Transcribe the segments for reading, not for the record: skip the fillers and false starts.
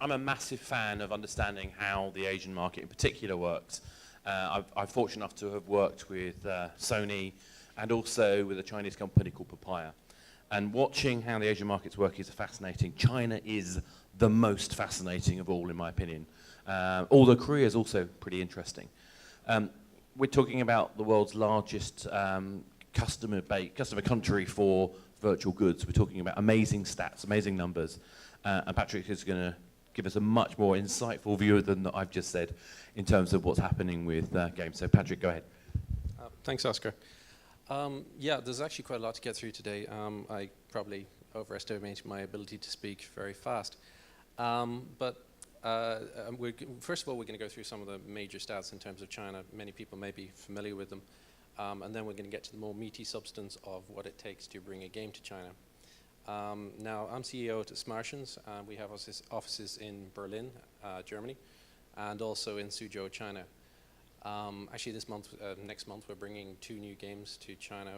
I'm a massive fan of understanding how the Asian market in particular works. I'm fortunate enough to have worked with Sony and also with a Chinese company called Papaya. And watching how the Asian markets work is fascinating. China is the most fascinating of all, in my opinion. Although Korea is also pretty interesting. We're talking about the world's largest customer country for virtual goods. We're talking about amazing stats, amazing numbers. And Patrick is going to give us a much more insightful view than I've just said in terms of what's happening with games. So Patrick, go ahead. Thanks, Oscar. Yeah, there's actually quite a lot to get through today. I probably overestimated my ability to speak very fast. First of all, we're going to go through some of the major stats in terms of China. Many people may be familiar with them. And then we're going to get to the more meaty substance of what it takes to bring a game to China. Now, I'm CEO at Smartians. We have offices in Berlin, Germany, and also in Suzhou, China. Actually, next month, we're bringing 2 new games to China.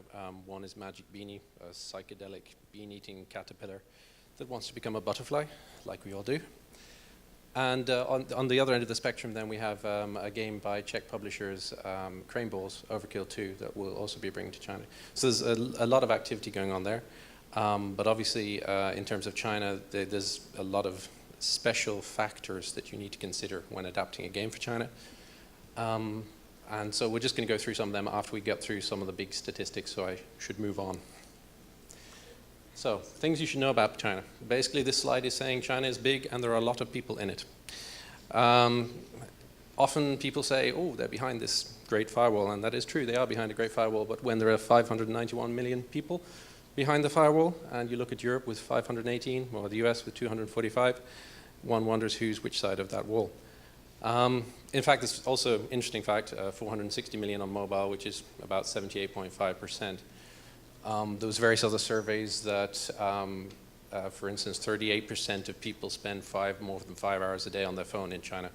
One is Magic Beanie, a psychedelic bean-eating caterpillar that wants to become a butterfly, like we all do. And on the other end of the spectrum, then, we have a game by Czech publishers, Crane Balls, Overkill 2, that we'll also be bringing to China. So there's a lot of activity going on there. But obviously, in terms of China, there's a lot of special factors that you need to consider when adapting a game for China. And so we're just going to go through some of them after we get through some of the big statistics, so I should move on. So, things you should know about China. Basically, this slide is saying China is big and there are a lot of people in it. Often people say, oh, they're behind this great firewall, and that is true, they are behind a great firewall, but when there are 591 million people behind the firewall, and you look at Europe with 518, or the US with 245, one wonders who's which side of that wall. In fact, there's also an interesting fact, 460 million on mobile, which is about 78.5%. There was various other surveys that, for instance, 38% of people spend more than 5 hours a day on their phone in China.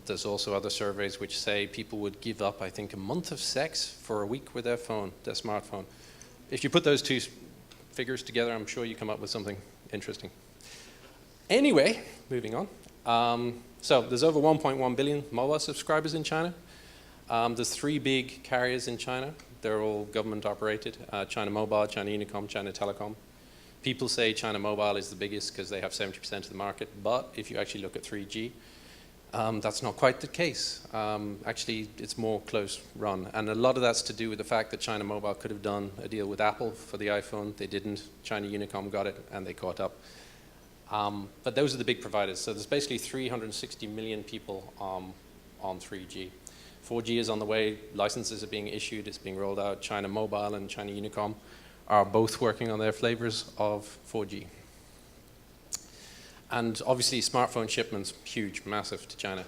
There's also other surveys which say people would give up, I think, a month of sex for a week with their phone, their smartphone. If you put those two figures together, I'm sure you come up with something interesting. Anyway, moving on. So there's over 1.1 billion mobile subscribers in China. There's 3 big carriers in China. They're all government operated, China Mobile, China Unicom, China Telecom. People say China Mobile is the biggest because they have 70% of the market, but if you actually look at 3G, that's not quite the case. Actually, it's more close run. And a lot of that's to do with the fact that China Mobile could have done a deal with Apple for the iPhone. They didn't. China Unicom got it, and they caught up. But those are the big providers. So there's basically 360 million people on 3G. 4G is on the way. Licenses are being issued. It's being rolled out. China Mobile and China Unicom are both working on their flavors of 4G. And obviously, smartphone shipments, huge, massive to China.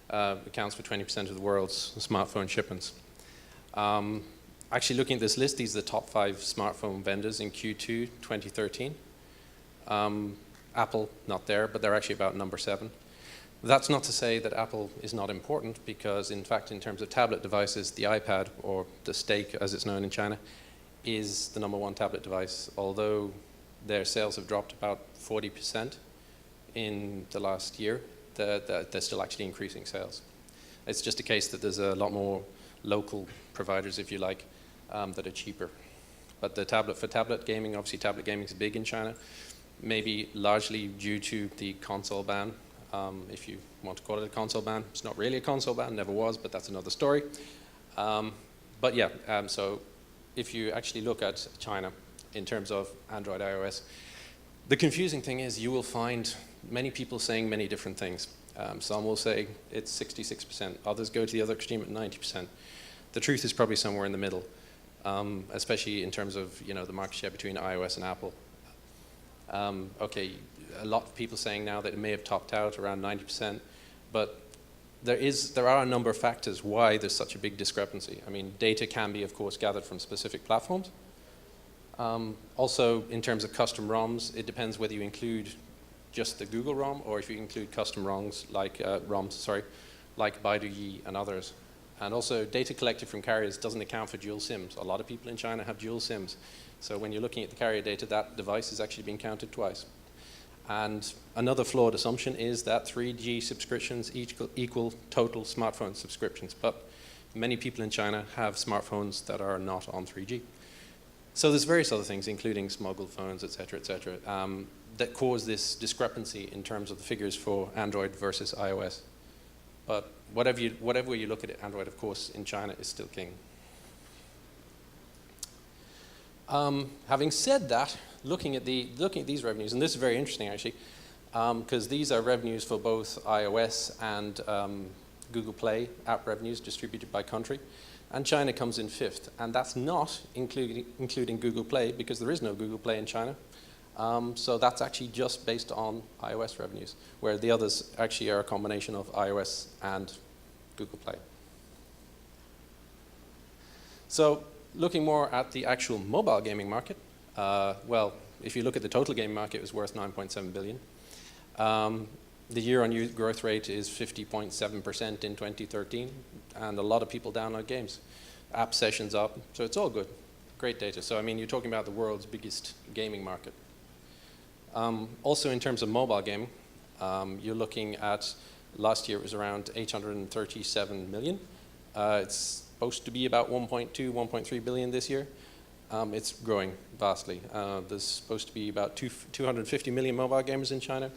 Accounts for 20% of the world's smartphone shipments. Actually, looking at this list, these are the top 5 smartphone vendors in Q2 2013. Apple, not there, but they're actually about number 7. That's not to say that Apple is not important, because in fact, in terms of tablet devices, the iPad, or the Steak as it's known in China, is the number 1 tablet device, although their sales have dropped about 40% in the last year. They're still actually increasing sales. It's just a case that there's a lot more local providers, if you like, that are cheaper. But the tablet gaming, obviously tablet gaming is big in China, maybe largely due to the console ban. If you want to call it a console ban. It's not really a console ban, never was, but that's another story. But yeah, so if you actually look at China in terms of Android, iOS, the confusing thing is you will find many people saying many different things. Some will say it's 66%, others go to the other extreme at 90%. The truth is probably somewhere in the middle, especially in terms of the market share between iOS and Apple. Okay, a lot of people saying now that it may have topped out around 90%, but there are a number of factors why there's such a big discrepancy. I mean, data can be, of course, gathered from specific platforms. Also, in terms of custom ROMs, it depends whether you include just the Google ROM or if you include custom ROMs like Baidu and others. And also, data collected from carriers doesn't account for dual SIMs. A lot of people in China have dual SIMs. So when you're looking at the carrier data, that device is actually being counted twice. And another flawed assumption is that 3G subscriptions equal total smartphone subscriptions. But many people in China have smartphones that are not on 3G. So there's various other things, including smuggled phones, et cetera, that cause this discrepancy in terms of the figures for Android versus iOS. But whatever way you look at it, Android, of course, in China is still king. Having said that, looking at these revenues, and this is very interesting actually, because these are revenues for both iOS and Google Play app revenues distributed by country, and China comes in 5th, and that's not including Google Play, because there is no Google Play in China. So that's actually just based on iOS revenues, where the others actually are a combination of iOS and Google Play. So looking more at the actual mobile gaming market, well, if you look at the total game market, it was worth 9.7 billion. The year-on-year growth rate is 50.7% in 2013, and a lot of people download games. App sessions up, so it's all good. Great data. So I mean, you're talking about the world's biggest gaming market. Also in terms of mobile gaming, you're looking at, last year it was around 837 million. It's supposed to be about 1.2, 1.3 billion this year. It's growing vastly. There's supposed to be about 250 million mobile gamers in China.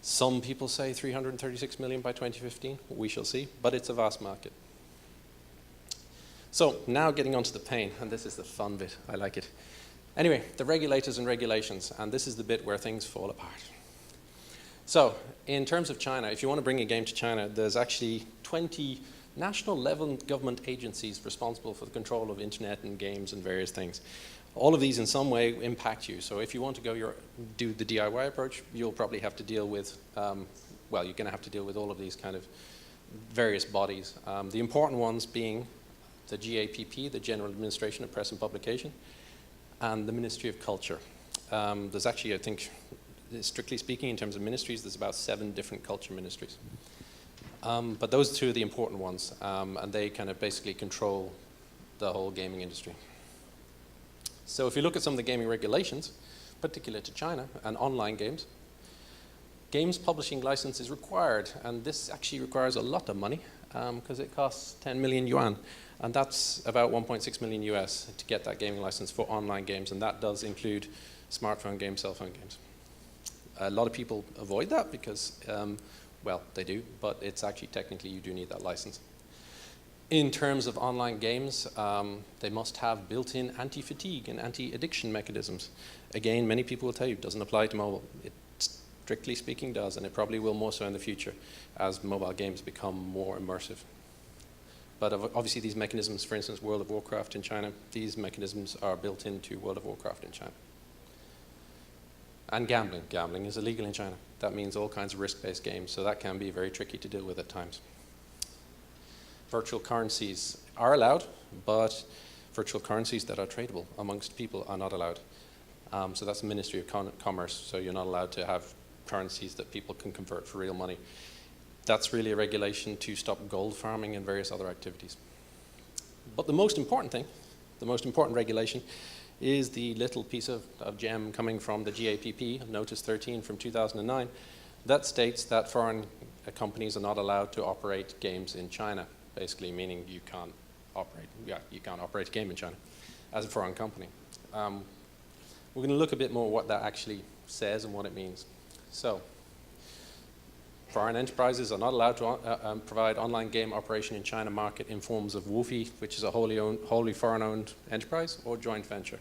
Some people say 336 million by 2015. We shall see, but it's a vast market. So now getting onto the pain, and this is the fun bit. I like it. Anyway, the regulators and regulations, and this is the bit where things fall apart. So in terms of China, if you want to bring a game to China, there's actually 20 national level government agencies responsible for the control of internet and games and various things. All of these in some way impact you. So if you want to go do the DIY approach, you'll probably have to deal with, well, you're going to have to deal with all of these kind of various bodies. The important ones being the GAPP, the General Administration of Press and Publication, and the Ministry of Culture. There's actually, I think, strictly speaking, in terms of ministries, there's about 7 different culture ministries. But those 2 are the important ones, and they kind of basically control the whole gaming industry. So if you look at some of the gaming regulations, particular to China and online games, games publishing license is required, and this actually requires a lot of money because it costs 10 million yuan, and that's about 1.6 million US to get that gaming license for online games, and that does include smartphone games, cell phone games. A lot of people avoid that because, well, they do, but it's actually technically you do need that license. In terms of online games, they must have built-in anti-fatigue and anti-addiction mechanisms. Again, many people will tell you it doesn't apply to mobile. It strictly speaking does, and it probably will more so in the future as mobile games become more immersive. But obviously these mechanisms, for instance, World of Warcraft in China, these mechanisms are built into World of Warcraft in China. And gambling. Gambling is illegal in China. That means all kinds of risk-based games, so that can be very tricky to deal with at times. Virtual currencies are allowed, but virtual currencies that are tradable amongst people are not allowed. So that's the Ministry of Commerce, so you're not allowed to have currencies that people can convert for real money. That's really a regulation to stop gold farming and various other activities. But the most important thing, the most important regulation, is the little piece of gem coming from the GAPP, Notice 13 from 2009, that states that foreign companies are not allowed to operate games in China, basically meaning you can't operate a game in China as a foreign company. We're going to look a bit more what that actually says and what it means. So, foreign enterprises are not allowed to provide online game operation in China market in forms of WOFE, which is a wholly foreign-owned enterprise, or joint venture.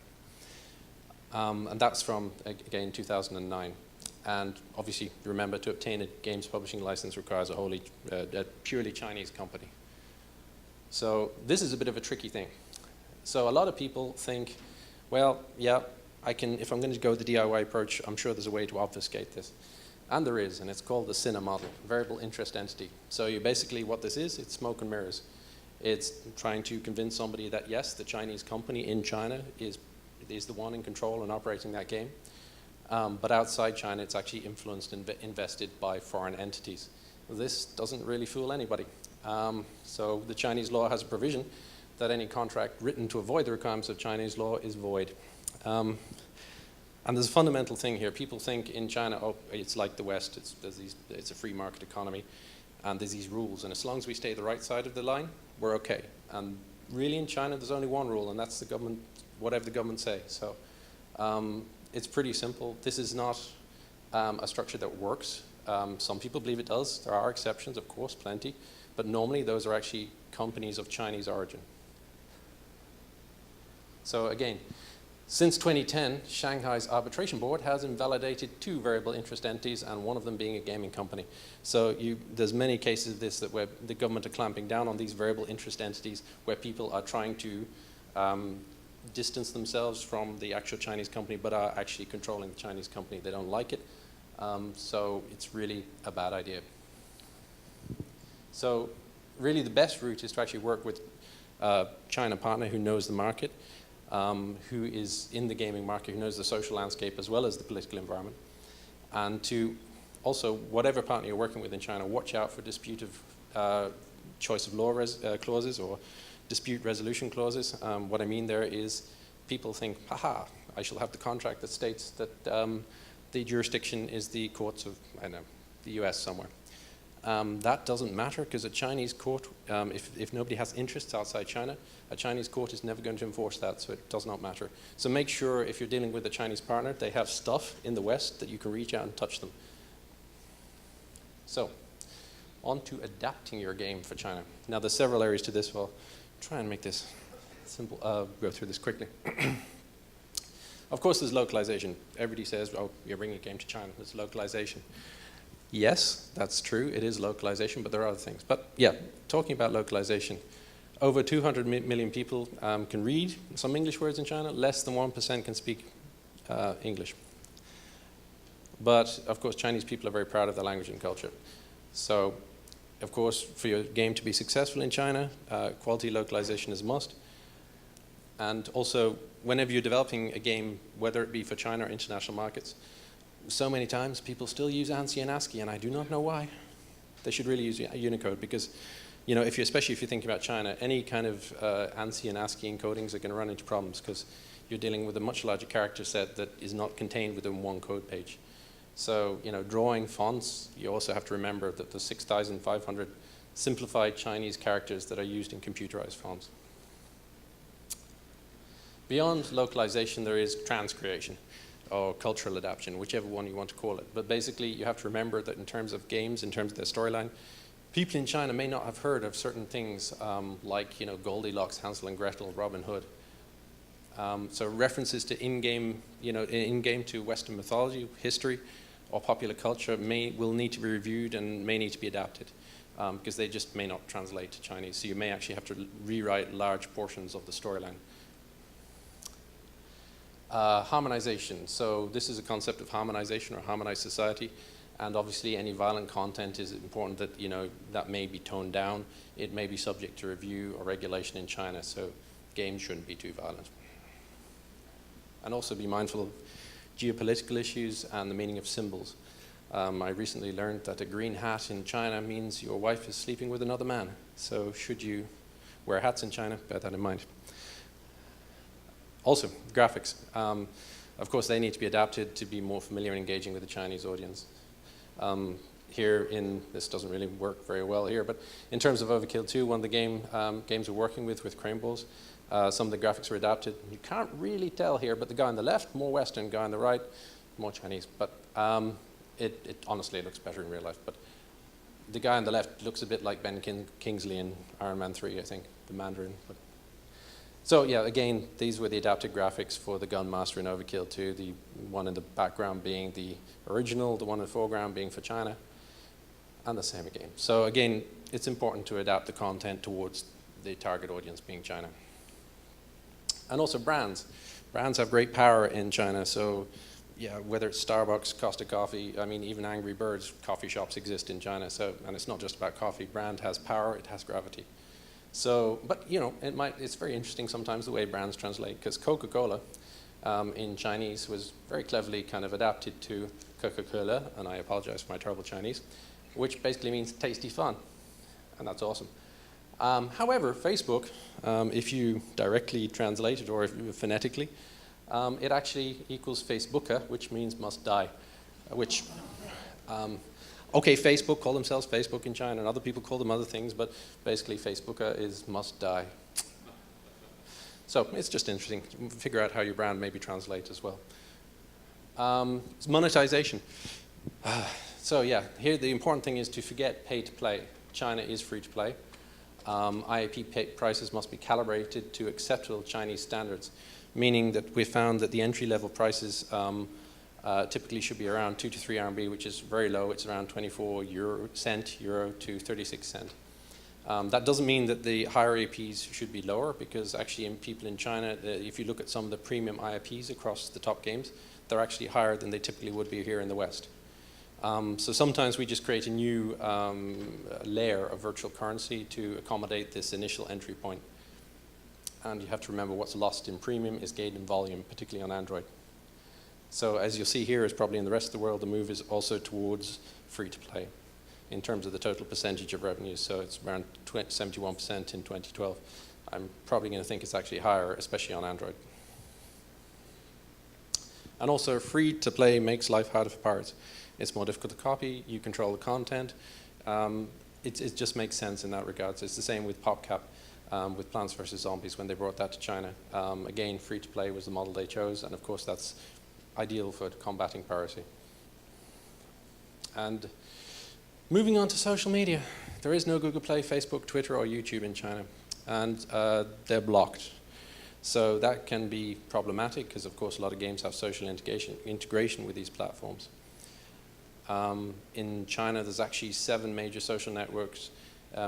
And that's from, again, 2009. And obviously, remember, to obtain a games publishing license requires a purely Chinese company. So this is a bit of a tricky thing. So a lot of people think, well, yeah, if I'm going to go the DIY approach, I'm sure there's a way to obfuscate this. And there is, and it's called the SINA model, variable interest entity. So you basically, what this is, it's smoke and mirrors. It's trying to convince somebody that, yes, the Chinese company in China is the one in control and operating that game. But outside China, it's actually influenced and invested by foreign entities. This doesn't really fool anybody. So the Chinese law has a provision that any contract written to avoid the requirements of Chinese law is void. And there's a fundamental thing here. People think in China, oh, it's like the West, it's a free market economy, and there's these rules, and as long as we stay the right side of the line, we're okay. And really in China, there's only one rule, and that's the government, whatever the government say. So it's pretty simple. This is not a structure that works. Some people believe it does. There are exceptions, of course, plenty, but normally those are actually companies of Chinese origin. So again, since 2010, Shanghai's arbitration board has invalidated 2 variable interest entities, and one of them being a gaming company. So there's many cases of this where the government are clamping down on these variable interest entities, where people are trying to distance themselves from the actual Chinese company, but are actually controlling the Chinese company. They don't like it, so it's really a bad idea. So really the best route is to actually work with a China partner who knows the market, who is in the gaming market, who knows the social landscape as well as the political environment. And to also, whatever partner you're working with in China, watch out for dispute of choice of law clauses or dispute resolution clauses. What I mean there is people think, haha, I shall have the contract that states that the jurisdiction is the courts of, I don't know, the US somewhere. That doesn't matter, because a Chinese court, if nobody has interests outside China, a Chinese court is never going to enforce that, so it does not matter. So make sure if you're dealing with a Chinese partner, they have stuff in the West that you can reach out and touch them. So, on to adapting your game for China. Now there's several areas to this. I'll try and make this simple, go through this quickly. Of course there's localization. Everybody says, oh, you're bringing a game to China, there's localization. Yes, that's true, it is localization, but there are other things. But yeah, talking about localization, over 200 million people can read some English words in China, less than 1% can speak English. But of course, Chinese people are very proud of their language and culture. So, of course, for your game to be successful in China, quality localization is a must. And also, whenever you're developing a game, whether it be for China or international markets, so many times people still use ANSI and ASCII, and I do not know why. They should really use Unicode, because, you know, especially if you think about China, any kind of ANSI and ASCII encodings are going to run into problems, because you're dealing with a much larger character set that is not contained within one code page. So, you know, drawing fonts, you also have to remember that there's 6,500 simplified Chinese characters that are used in computerized fonts. Beyond localization, there is transcreation, or cultural adaptation, whichever one you want to call it. But basically, you have to remember that in terms of games, in terms of their storyline, people in China may not have heard of certain things like, you know, Goldilocks, Hansel and Gretel, Robin Hood. So references to in-game, you know, in-game to Western mythology, history, or popular culture will need to be reviewed and may need to be adapted, because they just may not translate to Chinese. So you may actually have to rewrite large portions of the storyline. Harmonization. So this is a concept of harmonization or harmonized society, and obviously any violent content is important that, you know, that may be toned down. It may be subject to review or regulation in China, so games shouldn't be too violent. And also be mindful of geopolitical issues and the meaning of symbols. I recently learned that a green hat in China means your wife is sleeping with another man. So should you wear hats in China, bear that in mind. Also, graphics. Of course, they need to be adapted to be more familiar and engaging with the Chinese audience. This doesn't really work very well here, but in terms of Overkill 2, one of the games we're working with Crane Balls, some of the graphics are adapted. You can't really tell here, but the guy on the left, more Western, guy on the right, more Chinese. But it honestly looks better in real life. But the guy on the left looks a bit like Ben Kingsley in Iron Man 3, I think, the Mandarin. So yeah, again, these were the adapted graphics for the Gunmaster in Overkill 2, the one in the background being the original, the one in the foreground being for China, and the same again. So again, it's important to adapt the content towards the target audience being China. And also brands. Brands have great power in China, so yeah, whether it's Starbucks, Costa Coffee, I mean, even Angry Birds coffee shops exist in China, so, and it's not just about coffee. Brand has power, it has gravity. So, but you know, it's very interesting sometimes the way brands translate, because Coca-Cola in Chinese was very cleverly kind of adapted to Coca-Cola, and I apologize for my terrible Chinese, which basically means tasty fun, and that's awesome. However, Facebook, if you directly translate it or if phonetically, it actually equals Facebooka, which means must die, which, okay, Facebook call themselves Facebook in China, and other people call them other things, but basically Facebooka is must die. So it's just interesting to figure out how your brand maybe translates as well. It's monetization. So yeah, here the important thing is to forget pay to play. China is free to play. IAP prices must be calibrated to acceptable Chinese standards, meaning that we found that the entry-level prices typically should be around 2 to 3 RMB, which is very low. It's around 24 euro to 36 cent. That doesn't mean that the higher IAPs should be lower, because actually people in China, if you look at some of the premium IAPs across the top games, they're actually higher than they typically would be here in the West. So sometimes we just create a new layer of virtual currency to accommodate this initial entry point. And you have to remember what's lost in premium is gained in volume, particularly on Android. So as you'll see here, is probably in the rest of the world, the move is also towards free-to-play in terms of the total percentage of revenues. So it's around 71% in 2012. I'm probably going to think it's actually higher, especially on Android. And also, free-to-play makes life harder for pirates. It's more difficult to copy. You control the content. It just makes sense in that regard. So it's the same with PopCap, with Plants vs. Zombies when they brought that to China. Again, free-to-play was the model they chose, and of course that's ideal for combating piracy. And moving on to social media. There is no Google Play, Facebook, Twitter, or YouTube in China, and they're blocked. So that can be problematic because, of course, a lot of games have social integration with these platforms. In China, there's actually 7 major social networks,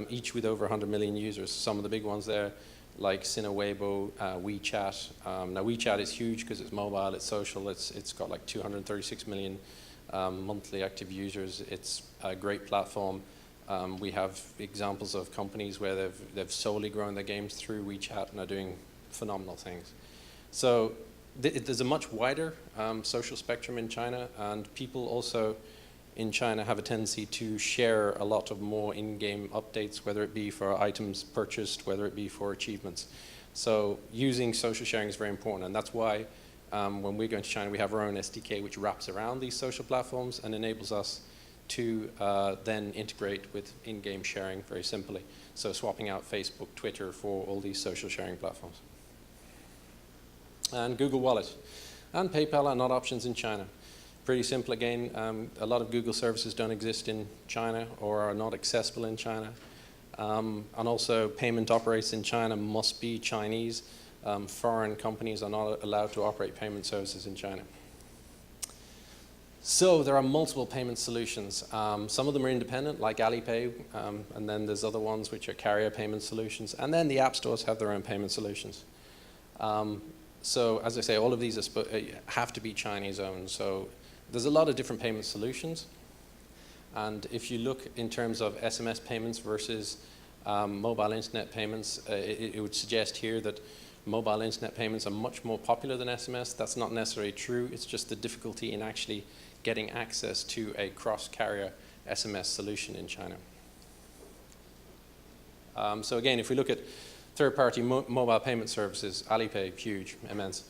each with over 100 million users. Some of the big ones there, like Sina Weibo, WeChat. Now, WeChat is huge because it's mobile, it's social, it's got like 236 million monthly active users. It's a great platform. We have examples of companies where they've solely grown their games through WeChat and are doing phenomenal things. So there's a much wider social spectrum in China, and people also in China have a tendency to share a lot of more in-game updates, whether it be for items purchased, whether it be for achievements. So using social sharing is very important, and that's why when we're going to China, we have our own SDK which wraps around these social platforms and enables us to then integrate with in-game sharing very simply. So swapping out Facebook, Twitter for all these social sharing platforms. And Google Wallet and PayPal are not options in China. Pretty simple again. A lot of Google services don't exist in China or are not accessible in China. And also payment operators in China must be Chinese. Foreign companies are not allowed to operate payment services in China. So there are multiple payment solutions. Some of them are independent, like Alipay, and then there's other ones which are carrier payment solutions. And then the app stores have their own payment solutions. So as I say, all of these have to be Chinese owned. So there's a lot of different payment solutions. And if you look in terms of SMS payments versus mobile internet payments, it would suggest here that mobile internet payments are much more popular than SMS. That's not necessarily true. It's just the difficulty in actually getting access to a cross-carrier SMS solution in China. So again, if we look at third-party mobile payment services, Alipay, huge, immense.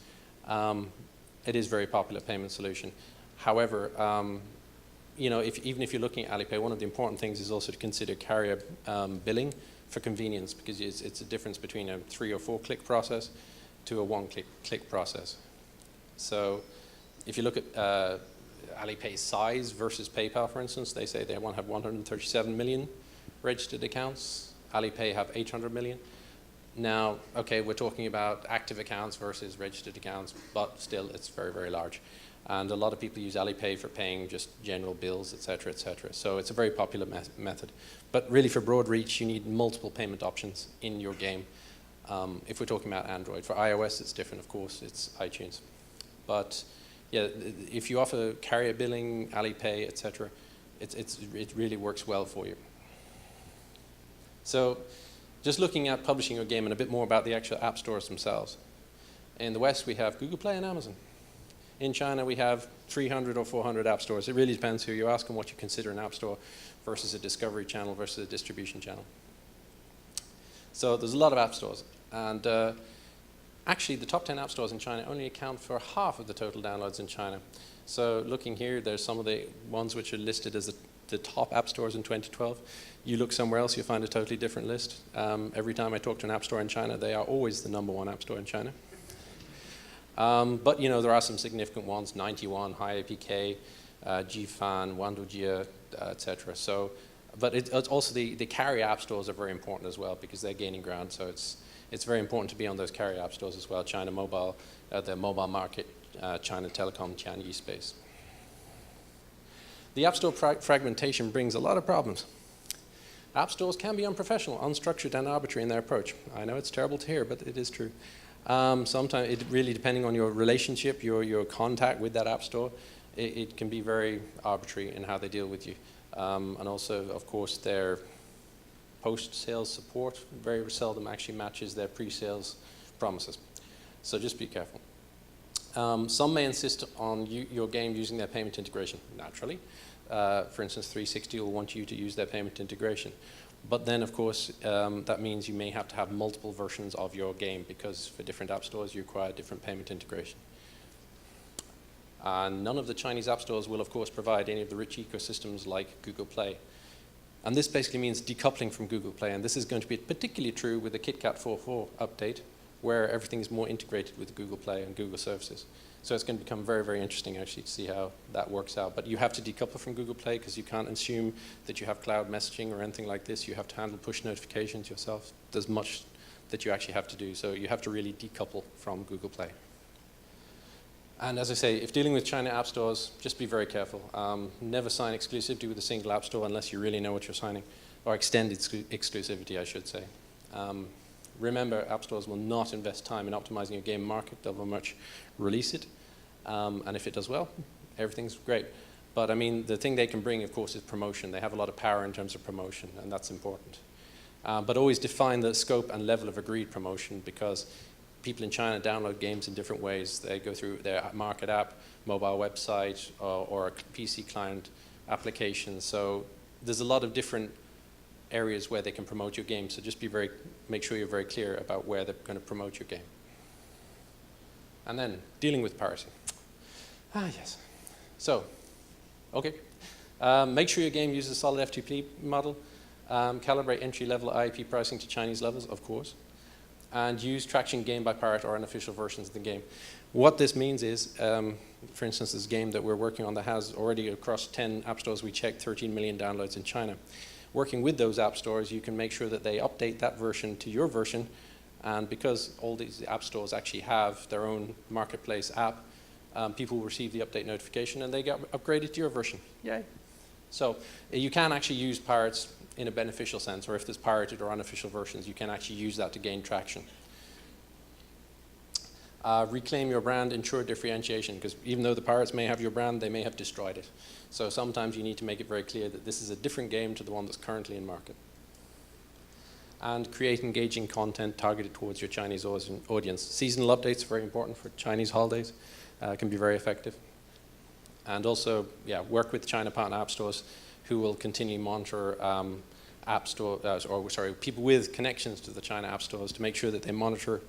It is a very popular payment solution. However, you know, even if you're looking at Alipay, one of the important things is also to consider carrier billing for convenience, because it's a difference between a 3 or 4 click process to a 1 click process. So if you look at Alipay's size versus PayPal, for instance, they say they want to have 137 million registered accounts. Alipay have 800 million. Now, okay, we're talking about active accounts versus registered accounts, but still it's very, very large. And a lot of people use Alipay for paying just general bills, et cetera, et cetera. So it's a very popular method. But really for broad reach, you need multiple payment options in your game. If we're talking about Android. For iOS, it's different, of course, it's iTunes. But yeah, if you offer carrier billing, Alipay, et cetera, it really works well for you. So just looking at publishing your game and a bit more about the actual app stores themselves. In the West, we have Google Play and Amazon. In China, we have 300 or 400 app stores. It really depends who you ask and what you consider an app store versus a discovery channel versus a distribution channel. So there's a lot of app stores. And Actually, the top 10 app stores in China only account for half of the total downloads in China. So looking here, there's some of the ones which are listed as the top app stores in 2012. You look somewhere else, you'll find a totally different list. Every time I talk to an app store in China, they are always the #1 app store in China. But there are some significant ones: 91, High APK, Gfan, Wandojia, etc. So, but it's also the carrier app stores are very important as well because they're gaining ground. So it's very important to be on those carrier app stores as well. China Mobile, the mobile market, China Telecom, Tianyi space. The app store fragmentation brings a lot of problems. App stores can be unprofessional, unstructured, and arbitrary in their approach. I know it's terrible to hear, but it is true. Sometimes, it really depending on your relationship, your contact with that app store, it can be very arbitrary in how they deal with you. And also, of course, their post-sales support very seldom actually matches their pre-sales promises. So just be careful. Some may insist on your game using their payment integration, naturally. For instance, 360 will want you to use their payment integration. But then, of course, that means you may have to have multiple versions of your game because for different app stores, you require different payment integration. And none of the Chinese app stores will, of course, provide any of the rich ecosystems like Google Play. And this basically means decoupling from Google Play. And this is going to be particularly true with the KitKat 4.4 update, where everything is more integrated with Google Play and Google services. So it's going to become very, very interesting, actually, to see how that works out. But you have to decouple from Google Play because you can't assume that you have cloud messaging or anything like this. You have to handle push notifications yourself. There's much that you actually have to do. So you have to really decouple from Google Play. And as I say, if dealing with China app stores, just be very careful. Never sign exclusivity with a single app store unless you really know what you're signing, or extend exclusivity, I should say. Remember, app stores will not invest time in optimizing your game market. They'll very much release it. And if it does well, everything's great. But I mean, the thing they can bring, of course, is promotion. They have a lot of power in terms of promotion, and that's important. But always define the scope and level of agreed promotion, because people in China download games in different ways. They go through their market app, mobile website, or a PC client application. So there's a lot of different areas where they can promote your game. So just make sure you're very clear about where they're going to promote your game. And then dealing with piracy. Yes. So, okay. Make sure your game uses a solid FTP model. Calibrate entry-level IAP pricing to Chinese levels, of course. And use traction game by pirate or unofficial versions of the game. What this means is, for instance, this game that we're working on that has already across 10 app stores, we checked 13 million downloads in China. Working with those app stores, you can make sure that they update that version to your version. And because all these app stores actually have their own marketplace app, people will receive the update notification and they get upgraded to your version. Yay. So you can actually use pirates in a beneficial sense, or if there's pirated or unofficial versions, you can actually use that to gain traction. Reclaim your brand, ensure differentiation, because even though the pirates may have your brand, they may have destroyed it. So sometimes you need to make it very clear that this is a different game to the one that's currently in market. And create engaging content targeted towards your Chinese audience. Seasonal updates are very important for Chinese holidays, can be very effective. And also, work with China partner app stores who will continue to monitor people with connections to the China app stores to make sure that they monitor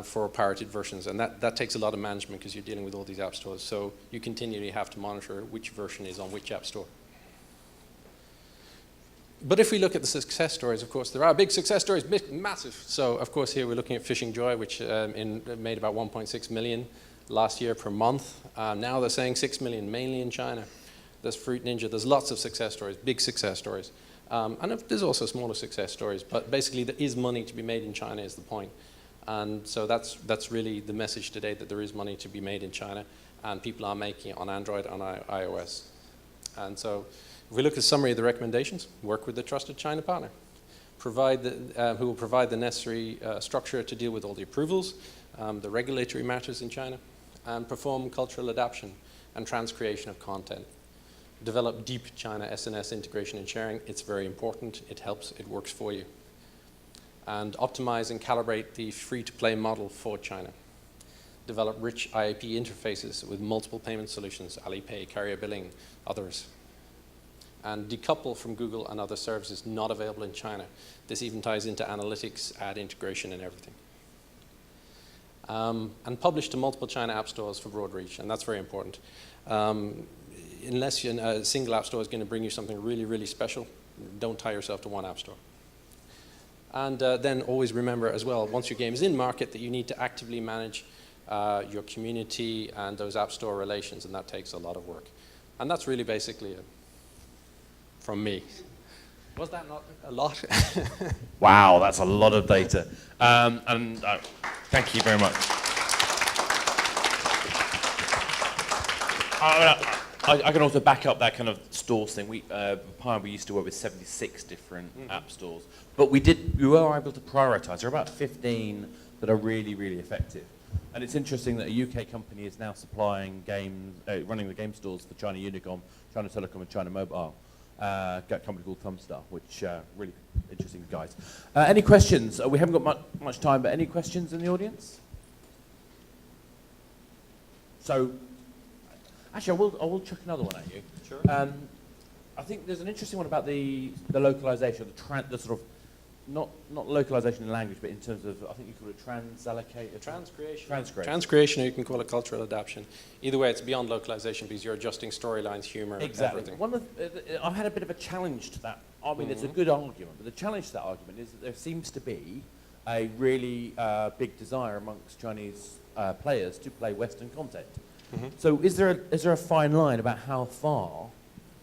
for pirated versions. And that takes a lot of management because you're dealing with all these app stores. So you continually have to monitor which version is on which app store. But if we look at the success stories, of course, there are big success stories, massive. So, of course, here we're looking at Fishing Joy, which made about 1.6 million last year per month. Now they're saying 6 million, mainly in China. There's Fruit Ninja. There's lots of success stories, big success stories. And there's also smaller success stories. But basically, there is money to be made in China is the point. And so that's really the message today, that there is money to be made in China. And people are making it on Android and iOS. And so if we look at a summary of the recommendations, work with the trusted China partner. Who will provide the necessary structure to deal with all the approvals, the regulatory matters in China, and perform cultural adaptation and transcreation of content. Develop deep China SNS integration and sharing. It's very important. It helps. It works for you. And optimize and calibrate the free-to-play model for China. Develop rich IAP interfaces with multiple payment solutions, Alipay, carrier billing, others. And decouple from Google and other services not available in China. This even ties into analytics, ad integration, and everything. and publish to multiple China app stores for broad reach, and that's very important. Unless a single app store is going to bring you something really, really special, don't tie yourself to one app store. And then always remember as well, once your game is in market, that you need to actively manage your community and those app store relations, and that takes a lot of work. And that's really basically it from me. Was that not a lot? Wow, that's a lot of data. Thank you very much. I can also back up that kind of stores thing. We used to work with 76 different app stores, but we were able to prioritize. There are about 15 that are really, really effective. And it's interesting that a UK company is now supplying games, running the game stores for China Unicom, China Telecom, and China Mobile. A company called Thumbstar, which really interesting guys. Any questions? We haven't got much time, but any questions in the audience? So, actually, I will chuck another one at you. Sure. I think there's an interesting one about the localization, the sort of not localization in language, but in terms of, I think you call it Transcreation. Transcreation. Transcreation, or you can call it cultural adaptation. Either way, it's beyond localization because you're adjusting storylines, humor, Exactly. everything. I've had a bit of a challenge to that. I mean, it's a good argument, but the challenge to that argument is that there seems to be a really big desire amongst Chinese players to play Western content. So is there a fine line about how far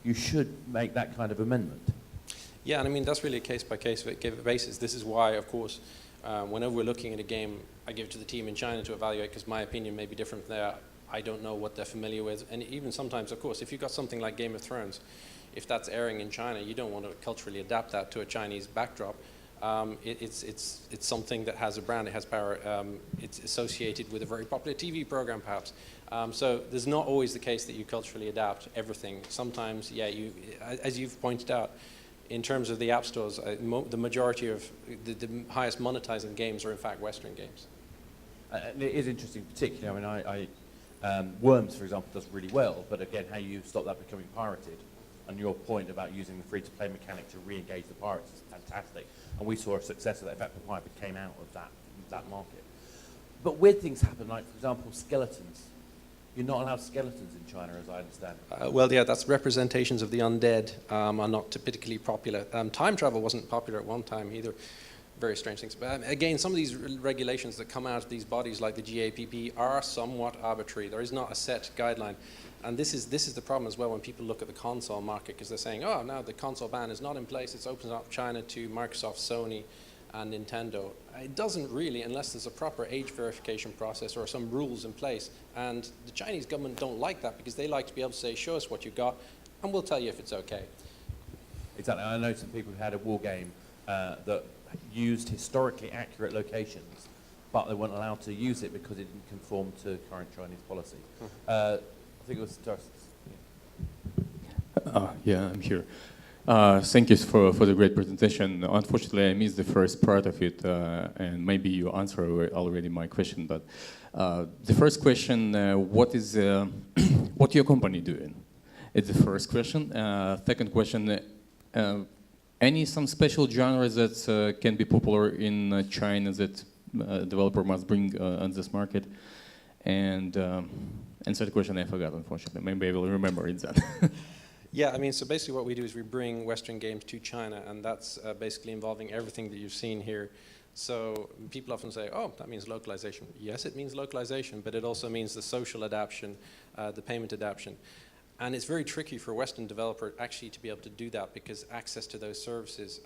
you should make that kind of amendment? Yeah, and I mean, that's really a case-by-case basis. This is why, of course, whenever we're looking at a game, I give it to the team in China to evaluate, because my opinion may be different there. I don't know what they're familiar with. And even sometimes, of course, if you've got something like Game of Thrones, if that's airing in China, you don't want to culturally adapt that to a Chinese backdrop. It's something that has a brand, it has power, it's associated with a very popular TV program, perhaps. So there's not always the case that you culturally adapt everything. Sometimes, yeah, as you've pointed out, in terms of the app stores, the majority of the highest monetizing games are in fact Western games. And it is interesting, particularly, I mean, Worms, for example, does really well, but again, how you stop that becoming pirated, and your point about using the free-to-play mechanic to re-engage the pirates is fantastic. And we saw a success of that. In fact, Papaya came out of that market. But weird things happen, like, for example, skeletons. You're not allowed skeletons in China, as I understand it. Well, yeah, that's representations of the undead are not particularly popular. Time travel wasn't popular at one time either. Very strange things. But again, some of these regulations that come out of these bodies, like the GAPP, are somewhat arbitrary. There is not a set guideline. And this is the problem as well when people look at the console market, because they're saying, oh, now the console ban is not in place. It's opened up China to Microsoft, Sony, and Nintendo. It doesn't really, unless there's a proper age verification process or some rules in place. And the Chinese government don't like that, because they like to be able to say, show us what you've got, and we'll tell you if it's okay. Exactly. I know some people who had a war game that used historically accurate locations, but they weren't allowed to use it because it didn't conform to current Chinese policy. I think it was Darcy. Yeah, I'm here. Thank you for the great presentation. Unfortunately, I missed the first part of it, and maybe you answered already my question. But the first question: what is what your company doing? It's the first question. Second question: some special genres that can be popular in China that developer must bring on this market? And third question I forgot, unfortunately. Maybe I will remember it then. Yeah, I mean, so basically what we do is we bring Western games to China, and that's basically involving everything that you've seen here. So people often say, oh, that means localization. Yes, it means localization, but it also means the social adaptation, the payment adaptation. And it's very tricky for a Western developer actually to be able to do that, because access to those services,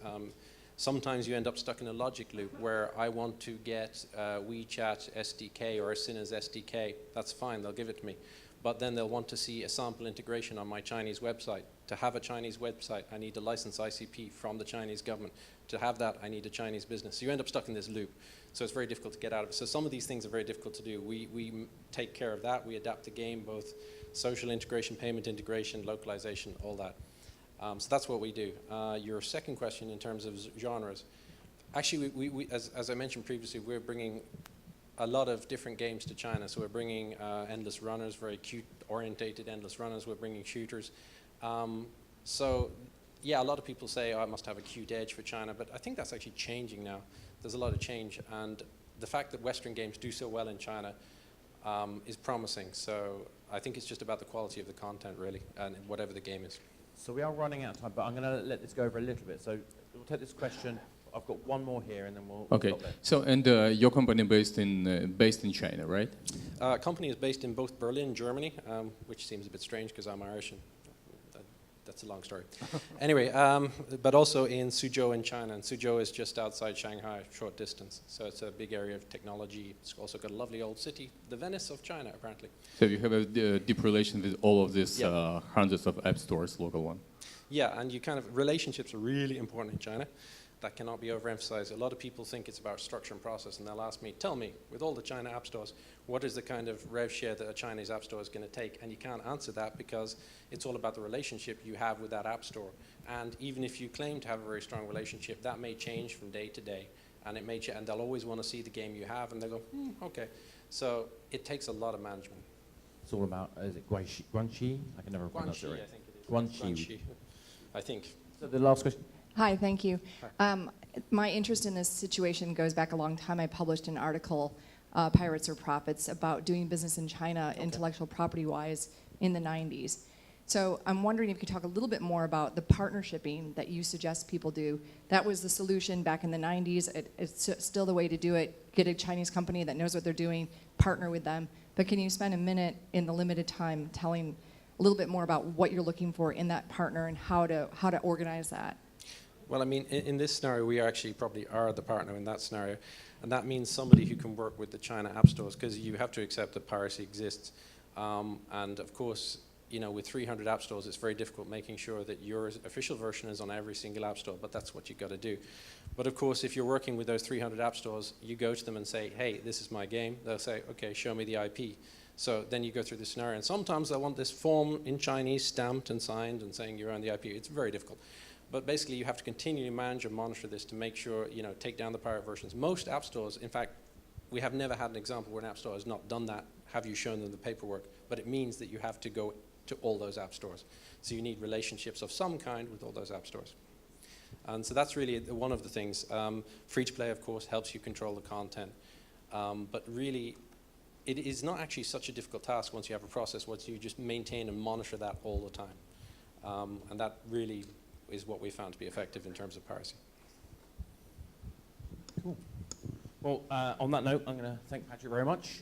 sometimes you end up stuck in a logic loop where I want to get WeChat SDK or Asina's SDK. That's fine, they'll give it to me. But then they'll want to see a sample integration on my Chinese website. To have a Chinese website, I need to license ICP from the Chinese government. To have that, I need a Chinese business. So you end up stuck in this loop. So it's very difficult to get out of it. So some of these things are very difficult to do. We take care of that. We adapt the game, both social integration, payment integration, localization, all that. So that's what we do. Your second question in terms of genres. Actually, as I mentioned previously, we're bringing a lot of different games to China. So we're bringing endless runners, very cute-orientated endless runners. We're bringing shooters. So yeah, a lot of people say, oh, I must have a cute edge for China, but I think that's actually changing now. There's a lot of change, and the fact that Western games do so well in China is promising. So I think it's just about the quality of the content, really, and whatever the game is. So we are running out of time, but I'm going to let this go over a little bit. So we'll take this question. I've got one more here, and then we'll Okay. stop there. So, and your company based in China, right? Company is based in both Berlin, Germany, which seems a bit strange because I'm Irish, and that's a long story. Anyway, but also in Suzhou in China, and Suzhou is just outside Shanghai, short distance. So it's a big area of technology. It's also got a lovely old city, the Venice of China, apparently. So you have a deep relation with all of these Yeah. hundreds of app stores, local one. Yeah, and you kind of, relationships are really important in China. That cannot be overemphasized. A lot of people think it's about structure and process, and they'll ask me, tell me, with all the China app stores, what is the kind of rev share that a Chinese app store is going to take? And you can't answer that because it's all about the relationship you have with that app store. And even if you claim to have a very strong relationship, that may change from day to day. And it may and they'll always want to see the game you have, and they'll go, okay. So it takes a lot of management. It's all about, is it Guanxi? I can never pronounce it Guanxi, right. I think it is. Guanxi. I think. So the last question. Hi, thank you. My interest in this situation goes back a long time. I published an article, Pirates or Profits, about doing business in China, intellectual property-wise, in the 90s. So I'm wondering if you could talk a little bit more about the partnershiping that you suggest people do. That was the solution back in the 90s. It's still the way to do it. Get a Chinese company that knows what they're doing, partner with them. But can you spend a minute in the limited time telling a little bit more about what you're looking for in that partner and how to organize that? Well, I mean, in this scenario, we actually probably are the partner in that scenario. And that means somebody who can work with the China app stores, because you have to accept that piracy exists. And of course, you know, with 300 app stores, it's very difficult making sure that your official version is on every single app store, but that's what you've got to do. But of course, if you're working with those 300 app stores, you go to them and say, hey, this is my game. They'll say, okay, show me the IP. So then you go through the scenario. And sometimes they'll want this form in Chinese stamped and signed and saying you're on the IP. It's very difficult. But basically, you have to continually manage and monitor this to make sure, you know, take down the pirate versions. Most app stores, in fact, we have never had an example where an app store has not done that. Have you shown them the paperwork? But it means that you have to go to all those app stores. So you need relationships of some kind with all those app stores. And so that's really one of the things. Free to play, of course, helps you control the content. But really, it is not actually such a difficult task once you have a process, once you just maintain and monitor that all the time. And that really is what we found to be effective in terms of piracy. Cool. Well, on that note, I'm going to thank Patrick very much.